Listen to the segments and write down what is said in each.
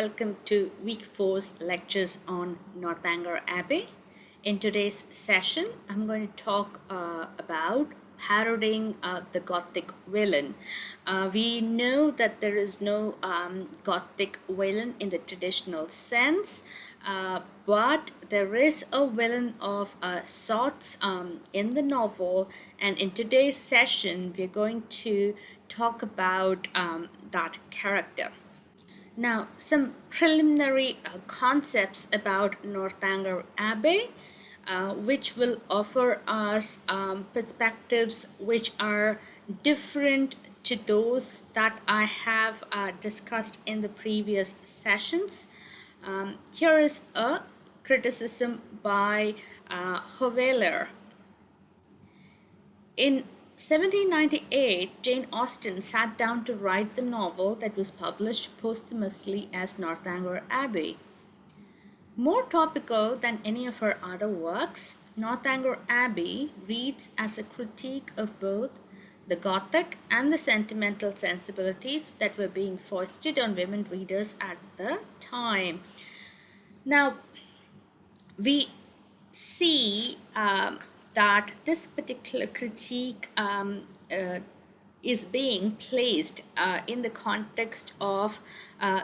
welcome to week 4's lectures on Northanger Abbey. In today's session, I'm going to talk about parodying the Gothic villain. We know that there is no Gothic villain in the traditional sense, but there is a villain of sorts in the novel, and in today's session, we're going to talk about that character. Now, some preliminary concepts about Northanger Abbey, which will offer us perspectives which are different to those that I have discussed in the previous sessions. Here is a criticism by Hoveler. In 1798, Jane Austen sat down to write the novel that was published posthumously as Northanger Abbey. More topical than any of her other works, Northanger Abbey reads as a critique of both the Gothic and the sentimental sensibilities that were being foisted on women readers at the time. Now, we see that this particular critique is being placed in the context of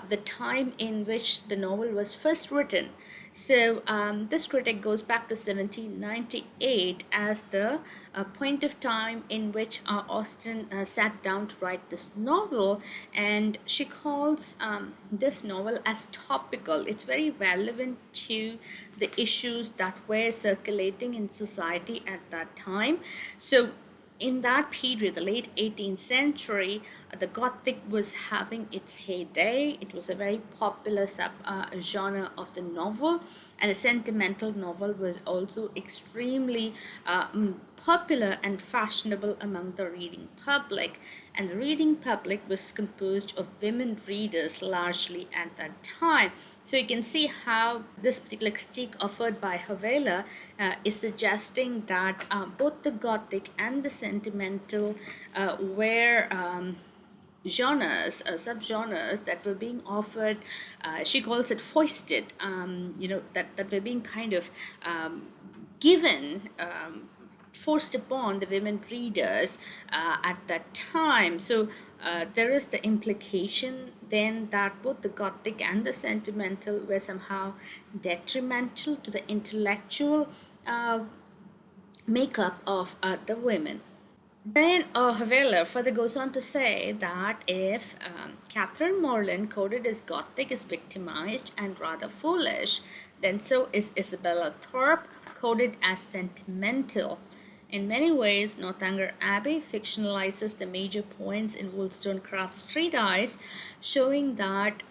the time in which the novel was first written. So this critic goes back to 1798 as the point of time in which Austen sat down to write this novel, and she calls this novel as topical. It's very relevant to the issues that were circulating in society at that time. So in that period, the late 18th century, the Gothic was having its heyday. It was a very popular genre of the novel, and a sentimental novel was also extremely popular and fashionable among the reading public. And the reading public was composed of women readers largely at that time. So you can see how this particular critique offered by Hoveler is suggesting that both the Gothic and the sentimental were genres, subgenres that were being offered. She calls it foisted, that were being kind of given, forced upon the women readers at that time. So there is the implication then that both the Gothic and the sentimental were somehow detrimental to the intellectual makeup of the women. Then Haveler further goes on to say that if Catherine Morland, coded as Gothic, is victimized and rather foolish, then so is Isabella Thorpe, coded as sentimental. In many ways, Northanger Abbey fictionalizes the major points in Wollstonecraft's treatise, showing that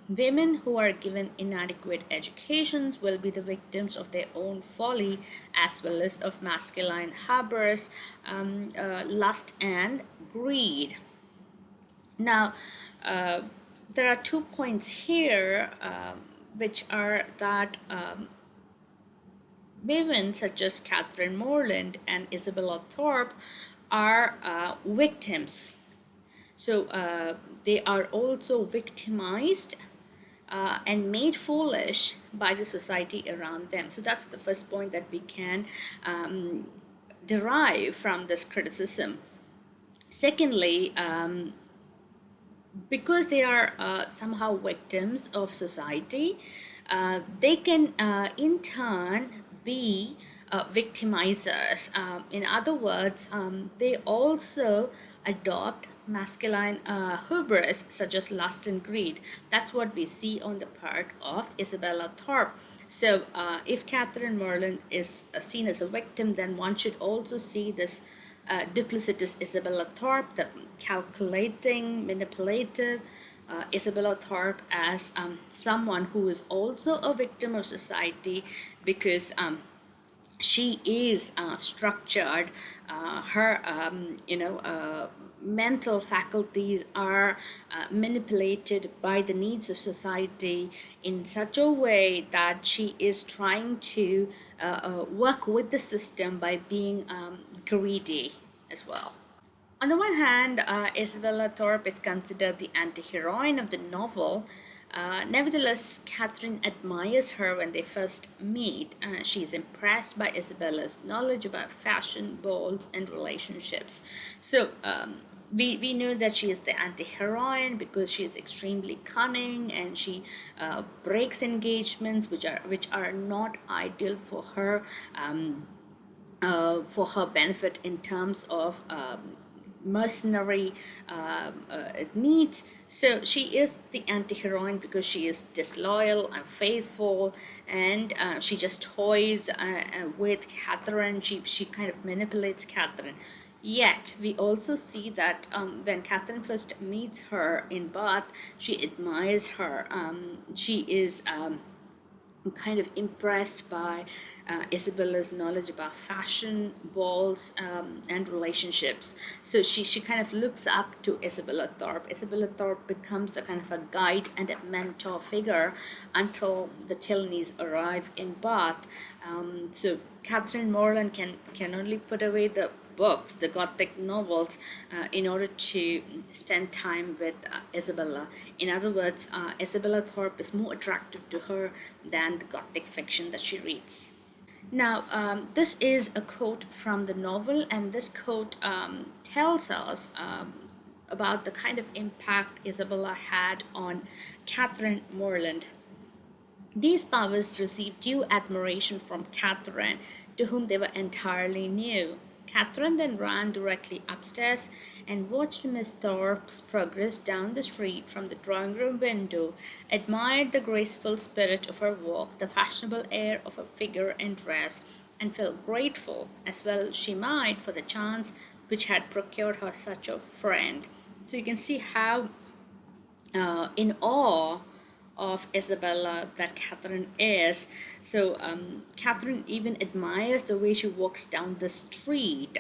women who are given inadequate educations will be the victims of their own folly as well as of masculine hubris, lust, and greed. Now, there are 2 points here, which are that women such as Catherine Morland and Isabella Thorpe are victims. So they are also victimized and made foolish by the society around them. So that's the first point that we can derive from this criticism. Secondly, because they are somehow victims of society, they can in turn be victimizers. In other words, they also adopt masculine hubris such as lust and greed. That's what we see on the part of Isabella Thorpe. So if Catherine Morland is seen as a victim, then one should also see this duplicitous Isabella Thorpe, the calculating, manipulative Isabella Thorpe, as someone who is also a victim of society because she is structured. Her mental faculties are manipulated by the needs of society in such a way that she is trying to work with the system by being greedy as well. On the one hand, Isabella Thorpe is considered the anti-heroine of the novel, Nevertheless, Catherine admires her when they first meet. She's impressed by Isabella's knowledge about fashion, balls, and relationships. So we know that she is the anti-heroine because she is extremely cunning, and she breaks engagements which are not ideal for her benefit in terms of mercenary needs. So she is the anti-heroine because she is disloyal, unfaithful, and she just toys with Catherine. She kind of manipulates Catherine. Yet we also see that when Catherine first meets her in Bath, she admires her. She is kind of impressed by Isabella's knowledge about fashion, balls, and relationships. So she kind of looks up to Isabella Thorpe. Isabella Thorpe becomes a kind of a guide and a mentor figure until the Tilneys arrive in Bath. So Catherine Morland can only put away the books, the Gothic novels, in order to spend time with Isabella. In other words, Isabella Thorpe is more attractive to her than the Gothic fiction that she reads. Now, this is a quote from the novel, and this quote tells us about the kind of impact Isabella had on Catherine Morland. These powers received due admiration from Catherine, to whom they were entirely new. Catherine then ran directly upstairs and watched Miss Thorpe's progress down the street from the drawing room window, admired the graceful spirit of her walk, the fashionable air of her figure and dress, and felt grateful, as well she might, for the chance which had procured her such a friend. So you can see how in awe of Isabella that Catherine is. So Catherine even admires the way she walks down the street.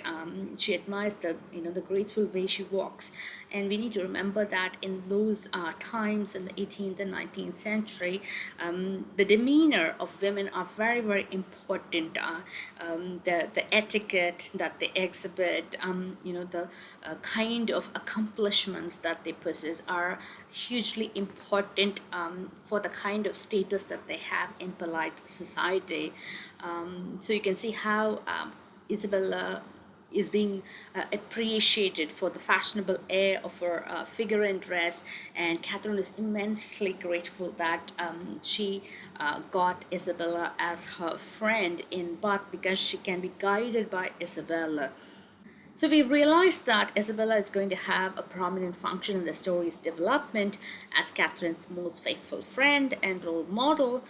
She admires the graceful way she walks, and we need to remember that in those times in the 18th and 19th century, the demeanor of women are very, very important. The etiquette that they exhibit, the kind of accomplishments that they possess are hugely important for the kind of status that they have in polite society. So you can see how Isabella is being appreciated for the fashionable air of her figure and dress, and Catherine is immensely grateful that she got Isabella as her friend in Bath, because she can be guided by Isabella. So we realize that Isabella is going to have a prominent function in the story's development as Catherine's most faithful friend and role model,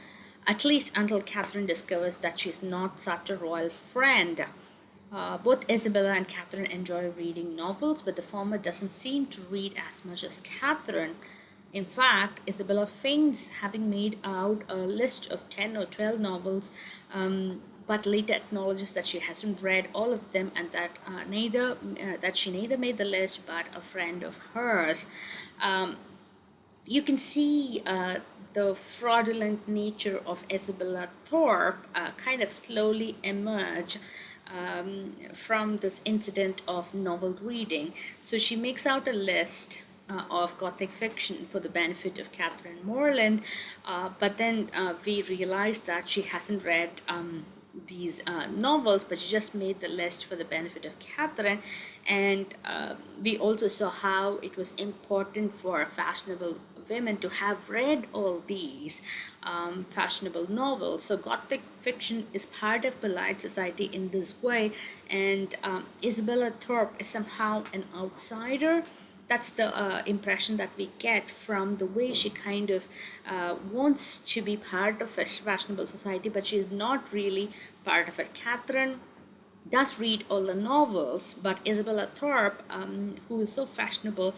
at least until Catherine discovers that she's not such a royal friend. Both Isabella and Catherine enjoy reading novels, but the former doesn't seem to read as much as Catherine. In fact, Isabella feigns having made out a list of 10 or 12 novels, but later acknowledges that she hasn't read all of them, and that she neither made the list but a friend of hers. You can see the fraudulent nature of Isabella Thorpe kind of slowly emerge from this incident of novel reading. So she makes out a list of Gothic fiction for the benefit of Catherine Morland, but then we realize that she hasn't read these novels, but she just made the list for the benefit of Catherine. And we also saw how it was important for fashionable women to have read all these fashionable novels. So Gothic fiction is part of polite society in this way, and Isabella Thorpe is somehow an outsider. That's the impression that we get from the way she kind of wants to be part of fashionable society, but she's not really part of it. Catherine does read all the novels, but Isabella Thorpe, who is so fashionable,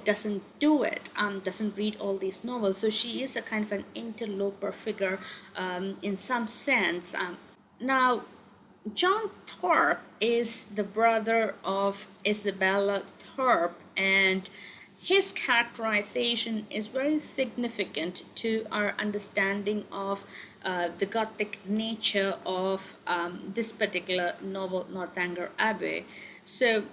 doesn't do it, doesn't read all these novels. So she is a kind of an interloper figure in some sense. Now, John Thorpe is the brother of Isabella Thorpe, and his characterization is very significant to our understanding of the Gothic nature of this particular novel, Northanger Abbey. So,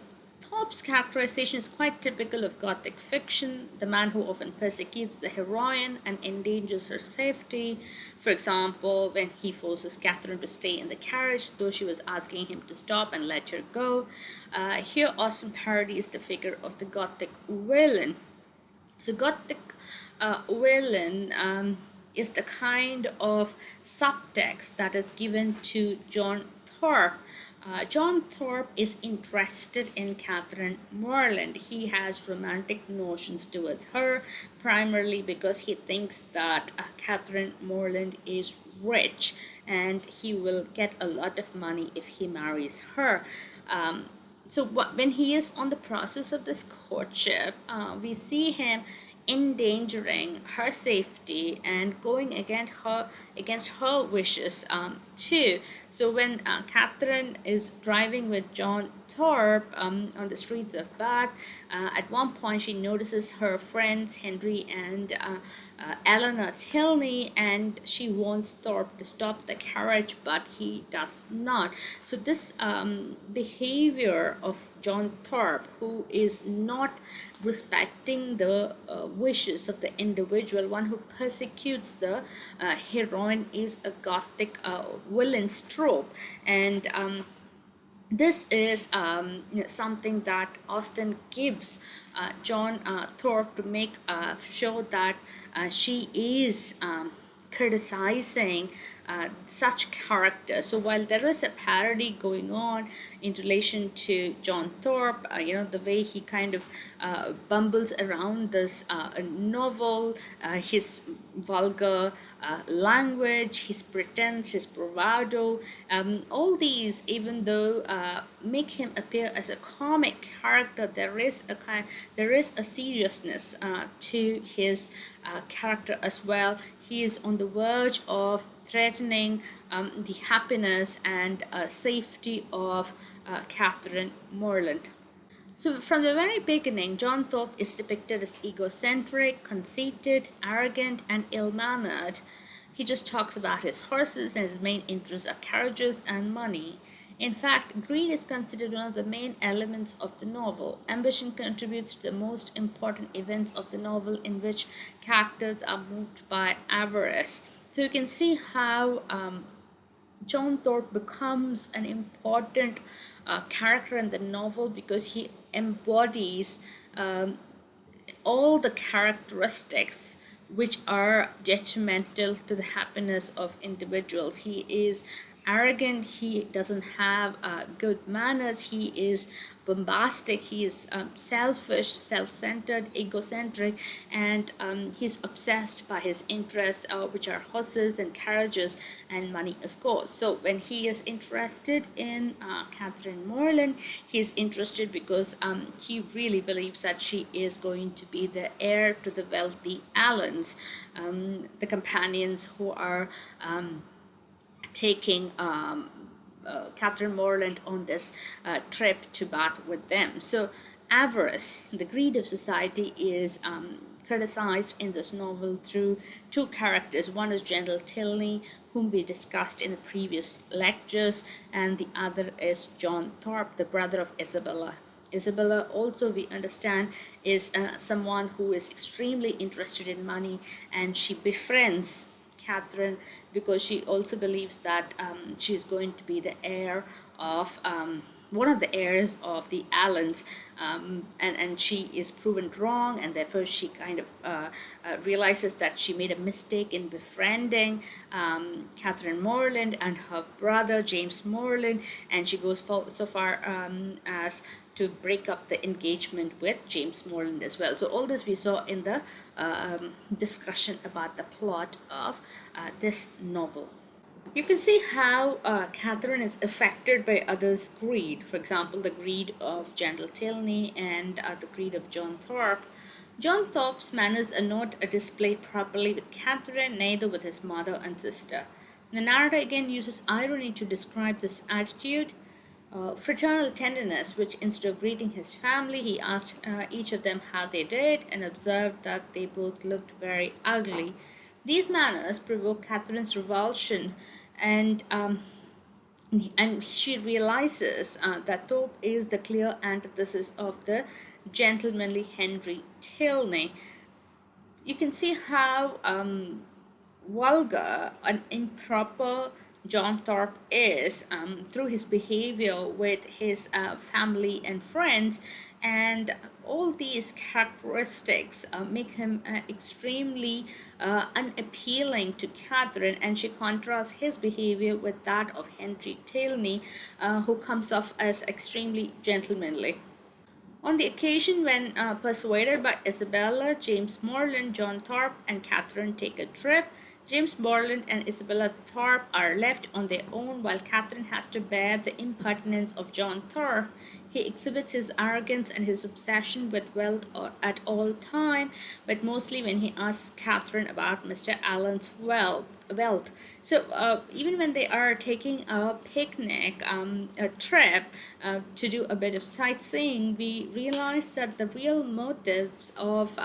Thorpe's characterization is quite typical of Gothic fiction, the man who often persecutes the heroine and endangers her safety. For example, when he forces Catherine to stay in the carriage, though she was asking him to stop and let her go. Here, Austen parodies the figure of the Gothic villain. So, Gothic villain is the kind of subtext that is given to John Thorpe. John Thorpe is interested in Catherine Morland. He has romantic notions towards her, primarily because he thinks that Catherine Morland is rich and he will get a lot of money if he marries her. When he is on the process of this courtship, we see him endangering her safety and going against her wishes too. So when Catherine is driving with John Thorpe on the streets of Bath, at one point she notices her friends Henry and Eleanor Tilney, and she wants Thorpe to stop the carriage, but he does not. So this behavior of John Thorpe, who is not respecting the wishes of the individual, one who persecutes the heroine, is a Gothic villain's trope. And this is something that Austen gives John Thorpe to make show that she is criticizing such characters. So while there is a parody going on in relation to John Thorpe, the way he kind of bumbles around this novel, his vulgar language, his pretense, his bravado, all these, even though make him appear as a comic character, there is a seriousness to his character as well. He is on the verge of threatening the happiness and safety of Catherine Morland. So, from the very beginning, John Thorpe is depicted as egocentric, conceited, arrogant, and ill mannered. He just talks about his horses, and his main interests are carriages and money. In fact, greed is considered one of the main elements of the novel. Ambition contributes to the most important events of the novel, in which characters are moved by avarice. So, you can see how John Thorpe becomes an important character in the novel because he embodies all the characteristics which are detrimental to the happiness of individuals. He is arrogant, he doesn't have good manners, he is bombastic, he is selfish, self-centered, egocentric, and he's obsessed by his interests, which are horses and carriages and money, of course. So when he is interested in Catherine Morland, he's interested because he really believes that she is going to be the heir to the wealthy Allens, the companions who are taking Catherine Morland on this trip to Bath with them. So, avarice, the greed of society, is criticized in this novel through two characters. One is General Tilney, whom we discussed in the previous lectures, and the other is John Thorpe, the brother of Isabella. Isabella, also, we understand, is someone who is extremely interested in money, and she befriends Catherine because she also believes that she's going to be the heir of one of the heirs of the Allens, and she is proven wrong, and therefore she kind of realizes that she made a mistake in befriending Catherine Morland and her brother James Morland, and she goes so far as to break up the engagement with James Morland as well. So all this we saw in the discussion about the plot of this novel. You can see how Catherine is affected by others' greed. For example, the greed of General Tilney and the greed of John Thorpe. John Thorpe's manners are not displayed properly with Catherine, neither with his mother and sister. The narrator again uses irony to describe this attitude. Fraternal tenderness, which instead of greeting his family, he asked each of them how they did and observed that they both looked very ugly. These manners provoke Catherine's revulsion, and and she realizes that Thorpe is the clear antithesis of the gentlemanly Henry Tilney. You can see how vulgar and improper John Thorpe is through his behavior with his family and friends, and all these characteristics make him extremely unappealing to Catherine, and she contrasts his behavior with that of Henry Tilney, who comes off as extremely gentlemanly. On the occasion when persuaded by Isabella, James Morland, John Thorpe, and Catherine take a trip, James Morland and Isabella Thorpe are left on their own while Catherine has to bear the impertinence of John Thorpe. He exhibits his arrogance and his obsession with wealth at all time, but mostly when he asks Catherine about Mr. Allen's wealth. So even when they are taking a picnic, a trip to do a bit of sightseeing, we realize that the real motives of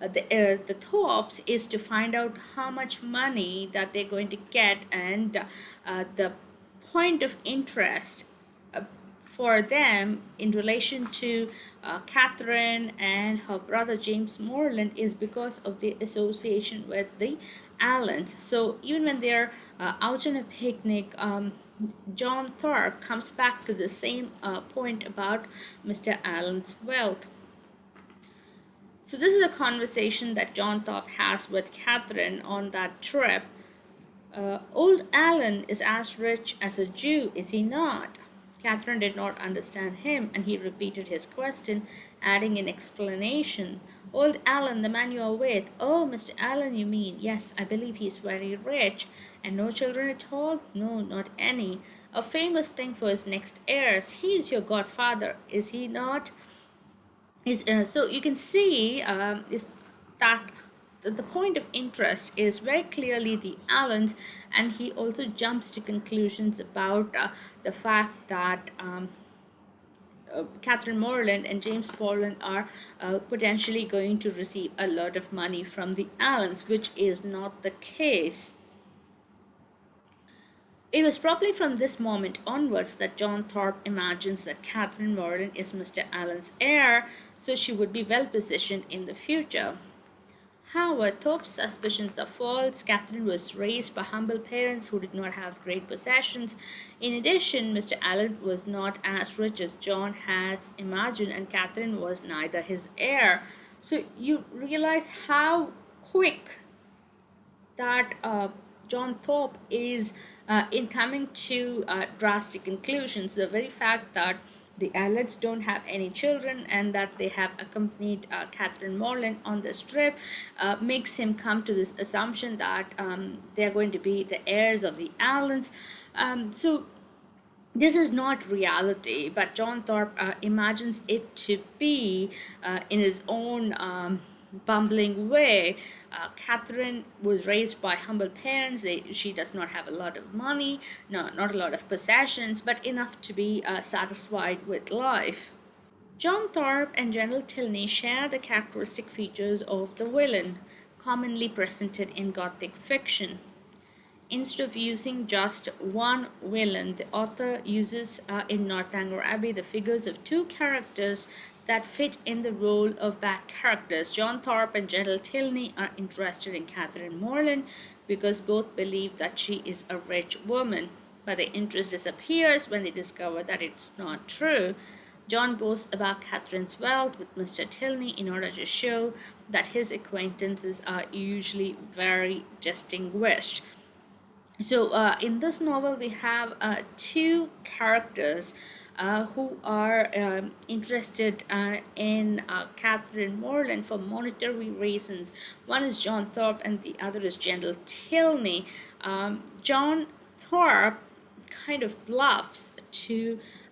the Thorpes is to find out how much money that they're going to get, and the point of interest uh, for them in relation to Catherine and her brother James Morland is because of the association with the Allens. So even when they're out on a picnic, John Thorpe comes back to the same point about Mr. Allen's wealth. So this is a conversation that John Thorpe has with Catherine on that trip. Old Allen is as rich as a Jew, is he not? Catherine did not understand him, and he repeated his question, adding an explanation. Old Allen, the man you are with. Oh, Mr. Allen, you mean? Yes, I believe he is very rich. And no children at all? No, not any. A famous thing for his next heirs. He is your godfather, is he not? Is So you can see is that the point of interest is very clearly the Allens, and he also jumps to conclusions about the fact that Catherine Morland and James Morland are potentially going to receive a lot of money from the Allens, which is not the case. It was probably from this moment onwards that John Thorpe imagines that Catherine Morland is Mr. Allen's heir, so she would be well positioned in the future. However, Thorpe's suspicions are false. Catherine was raised by humble parents who did not have great possessions. In addition, Mr. Allen was not as rich as John has imagined, and Catherine was neither his heir. So you realize how quick that John Thorpe is in coming to drastic conclusions. The very fact that the Allens don't have any children and that they have accompanied Catherine Morland on this trip makes him come to this assumption that they're going to be the heirs of the Allens. So this is not reality, but John Thorpe imagines it to be in his own bumbling way. Catherine was raised by humble parents. She does not have a lot of money, no, not a lot of possessions, but enough to be satisfied with life. John Thorpe and General Tilney share the characteristic features of the villain, commonly presented in Gothic fiction. Instead of using just one villain, the author uses in Northanger Abbey the figures of two characters that fit in the role of bad characters. John Thorpe and General Tilney are interested in Catherine Morland because both believe that she is a rich woman, but their interest disappears when they discover that it's not true. John boasts about Catherine's wealth with Mr. Tilney in order to show that his acquaintances are usually very distinguished. So, in this novel, we have two characters who are interested in Catherine Morland for monetary reasons. One is John Thorpe, and the other is General Tilney. John Thorpe kind of bluffs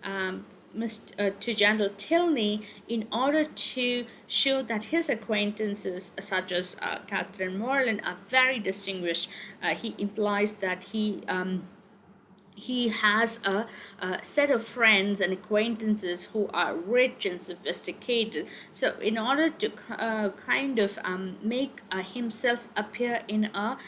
um, to General Tilney in order to show that his acquaintances, such as Catherine Morland, are very distinguished. He implies that he has a set of friends and acquaintances who are rich and sophisticated. So, in order to kind of make himself appear in a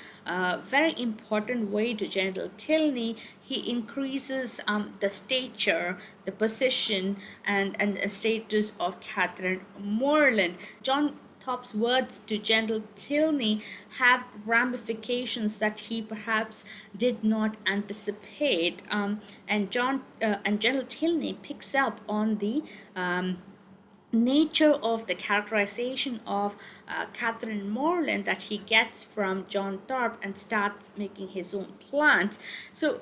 very important way to General Tilney, he increases the stature, the position, and status of Catherine Morland. John Thorpe's words to General Tilney have ramifications that he perhaps did not anticipate, and General Tilney picks up on the nature of the characterization of Catherine Morland that he gets from John Thorpe and starts making his own plans. So,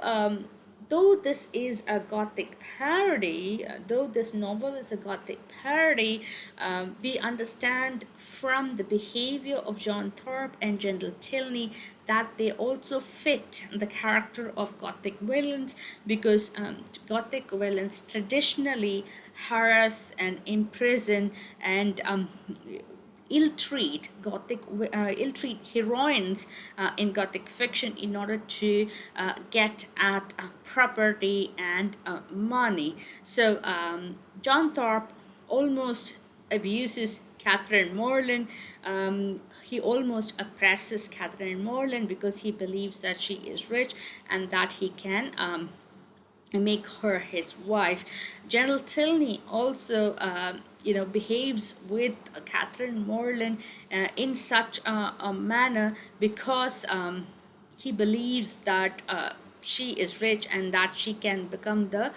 though this is a Gothic parody, though this novel is a Gothic parody, we understand from the behavior of John Thorpe and General Tilney that they also fit the character of Gothic villains, because Gothic villains traditionally harass and imprison and ill-treat heroines in Gothic fiction in order to get at property and money. So John Thorpe almost abuses Catherine Morland. He almost oppresses Catherine Morland because he believes that she is rich and that he can make her his wife. General Tilney also, behaves with Catherine Morland in such a manner because he believes that she is rich and that she can become the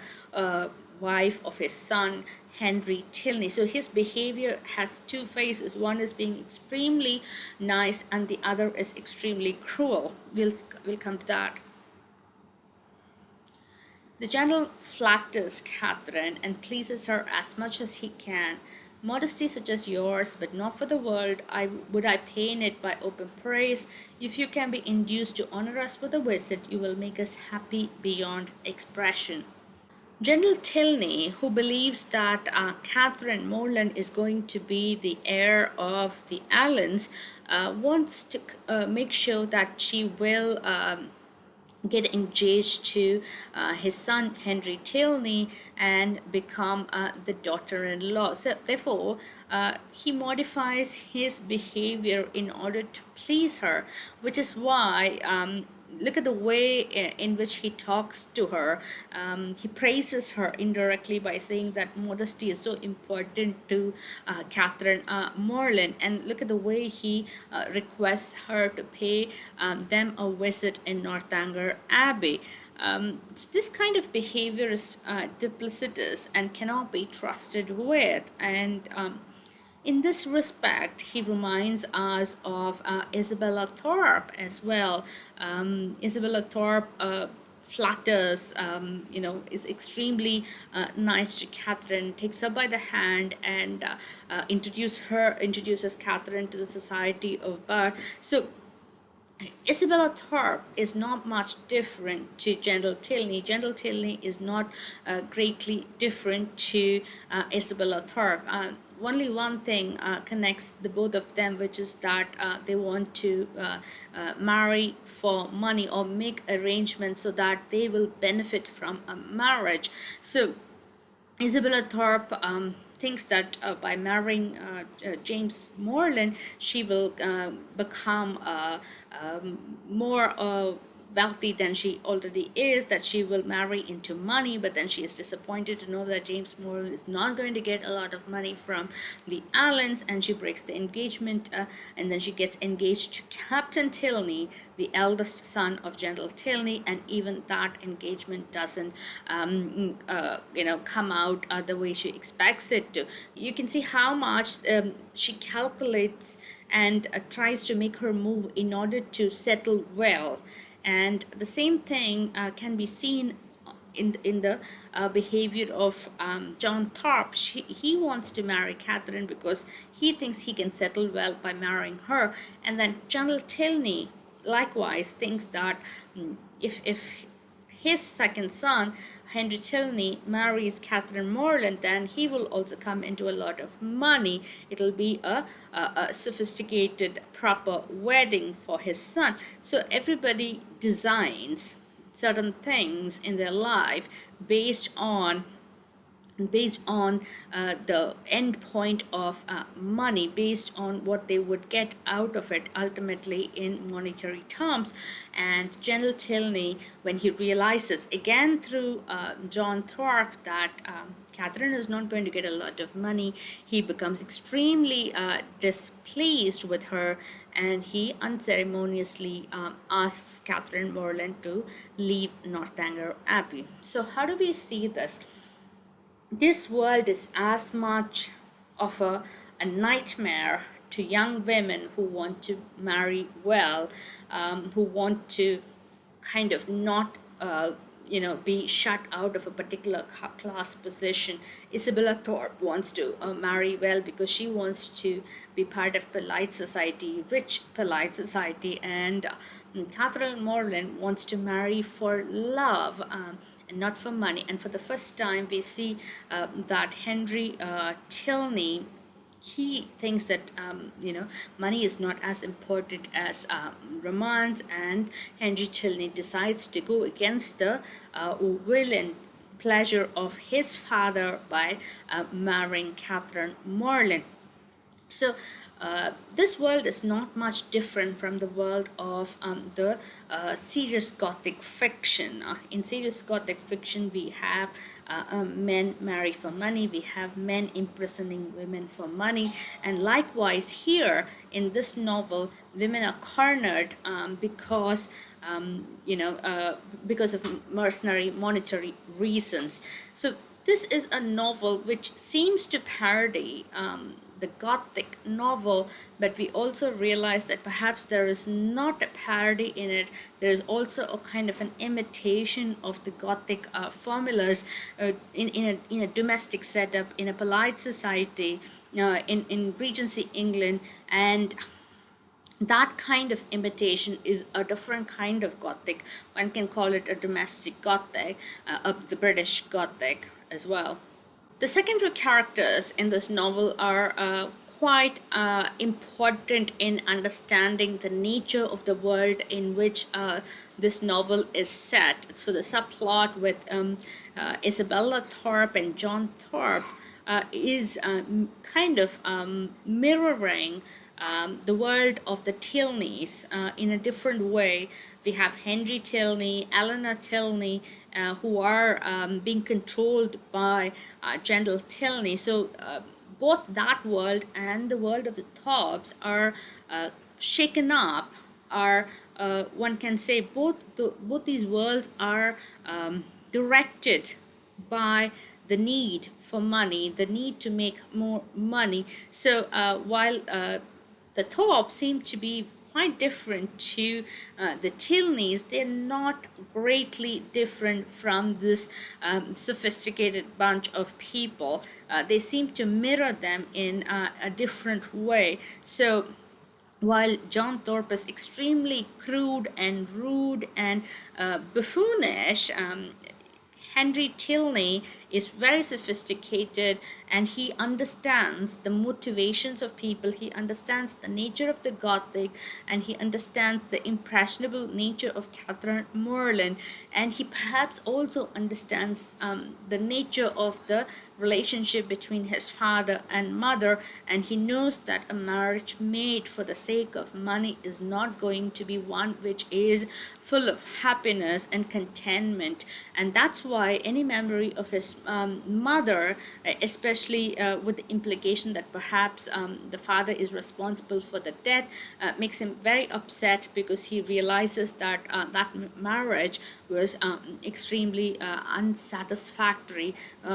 wife of his son Henry Tilney. So his behavior has two faces. One is being extremely nice, and the other is extremely cruel. We'll come to that. The general flatters Catherine and pleases her as much as he can. Modesty such as yours, but not for the world, would I pay in it by open praise. If you can be induced to honor us with a visit, you will make us happy beyond expression. General Tilney, who believes that Catherine Morland is going to be the heir of the Allens, wants to make sure that she will get engaged to his son Henry Tilney and become the daughter-in-law. So therefore, he modifies his behavior in order to please her, which is why look at the way in which he talks to her. He praises her indirectly by saying that modesty is so important to Catherine Morland, and look at the way he requests her to pay them a visit in Northanger Abbey. This kind of behavior is duplicitous and cannot be trusted with, and in this respect, he reminds us of Isabella Thorpe as well. Isabella Thorpe flatters, is extremely nice to Catherine, takes her by the hand, and introduces Catherine to the society of Bar. So Isabella Thorpe is not much different to General Tilney. General Tilney is not greatly different to Isabella Thorpe. Only one thing connects the both of them, which is that they want to marry for money or make arrangements so that they will benefit from a marriage. So Isabella Thorpe thinks that by marrying James Morland, she will become more wealthy than she already is, that she will marry into money, but then she is disappointed to know that James Morland is not going to get a lot of money from the Allens, and she breaks the engagement, and then she gets engaged to Captain Tilney, the eldest son of General Tilney, and even that engagement doesn't come out the way she expects it to. You can see how much she calculates and tries to make her move in order to settle well. And the same thing can be seen in the behavior of John Thorpe. He wants to marry Catherine because he thinks he can settle well by marrying her. And then General Tilney likewise thinks that if his second son, Henry Tilney, marries Catherine Morland, then he will also come into a lot of money. It'll be a sophisticated, proper wedding for his son. So everybody designs certain things in their life based on the end point of money, based on what they would get out of it ultimately in monetary terms. And General Tilney, when he realizes again through John Thorpe that Catherine is not going to get a lot of money, he becomes extremely displeased with her, and he unceremoniously asks Catherine Morland to leave Northanger Abbey. So how do we see this? This world is as much of a nightmare to young women who want to marry well, who want to kind of not be shut out of a particular class position. Isabella Thorpe wants to marry well because she wants to be part of polite society, rich polite society, and Catherine Morland wants to marry for love, and not for money. And for the first time we see that Henry Tilney, he thinks that money is not as important as romance, and Henry Tilney decides to go against the will and pleasure of his father by marrying Catherine Morland. So this world is not much different from the world of the serious Gothic fiction. In serious Gothic fiction, we have men marry for money, we have men imprisoning women for money, and likewise here in this novel, women are cornered because of mercenary monetary reasons. So this is a novel which seems to parody the Gothic novel, but we also realize that perhaps there is not a parody in it. There is also a kind of an imitation of the Gothic formulas in a domestic setup, in a polite society, in Regency England, and that kind of imitation is a different kind of Gothic. One can call it a domestic Gothic, of the British Gothic as well. The secondary characters in this novel are quite important in understanding the nature of the world in which this novel is set. So the subplot with Isabella Thorpe and John Thorpe is kind of mirroring the world of the Tilneys in a different way. We have Henry Tilney, Eleanor Tilney, who are being controlled by General Tilney. So both that world and the world of the Thorpes are shaken up. Are one can say both these worlds are directed by the need for money, the need to make more money. So while the Thorpes seem to be quite different to the Tilneys, they're not greatly different from this sophisticated bunch of people. They seem to mirror them in a different way. So while John Thorpe is extremely crude and rude and buffoonish, Henry Tilney is very sophisticated, and he understands the motivations of people. He understands the nature of the Gothic, and he understands the impressionable nature of Catherine Morland, and he perhaps also understands the nature of the relationship between his father and mother, and he knows that a marriage made for the sake of money is not going to be one which is full of happiness and contentment. And that's why any memory of his mother, especially with the implication that perhaps the father is responsible for the death, makes him very upset, because he realizes that that marriage was extremely unsatisfactory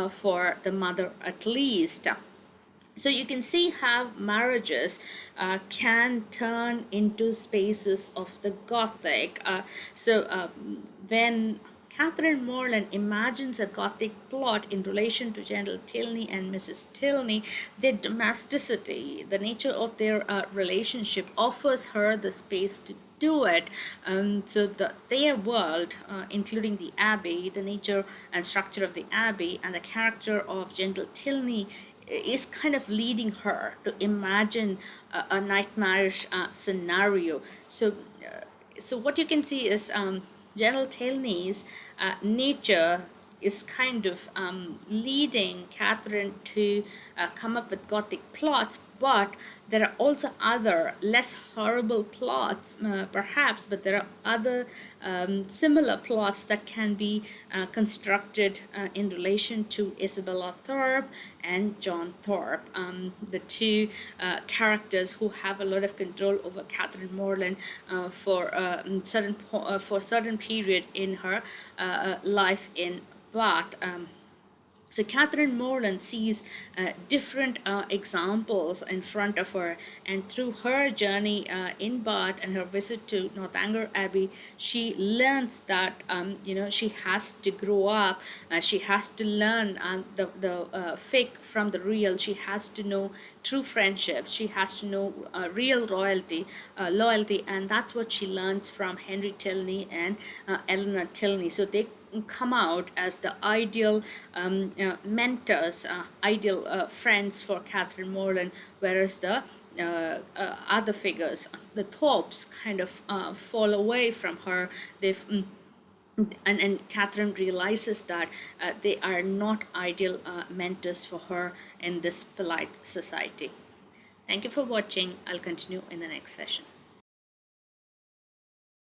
for the mother at least. So you can see how marriages can turn into spaces of the Gothic. When Catherine Morland imagines a Gothic plot in relation to General Tilney and Mrs. Tilney, their domesticity, the nature of their relationship, offers her the space to do it. Their world, including the Abbey, the nature and structure of the Abbey, and the character of General Tilney, is kind of leading her to imagine a nightmarish scenario. So what you can see is Gentle-Tilney's nature is kind of leading Catherine to come up with Gothic plots, but there are also other less horrible plots, perhaps, but there are other similar plots that can be constructed in relation to Isabella Thorpe and John Thorpe, the two characters who have a lot of control over Catherine Morland for certain period in her life in Bath. So Catherine Morland sees different examples in front of her, and through her journey in Bath and her visit to Northanger Abbey, she learns that she has to grow up. She has to learn the fake from the real. She has to know true friendship. She has to know real loyalty, and that's what she learns from Henry Tilney and Eleanor Tilney. So they come out as the ideal mentors, ideal friends for Catherine Morland, whereas the other figures, the Thorpes, kind of fall away from her. They've and Catherine realizes that they are not ideal mentors for her in this polite society. Thank you for watching. I'll continue in the next session.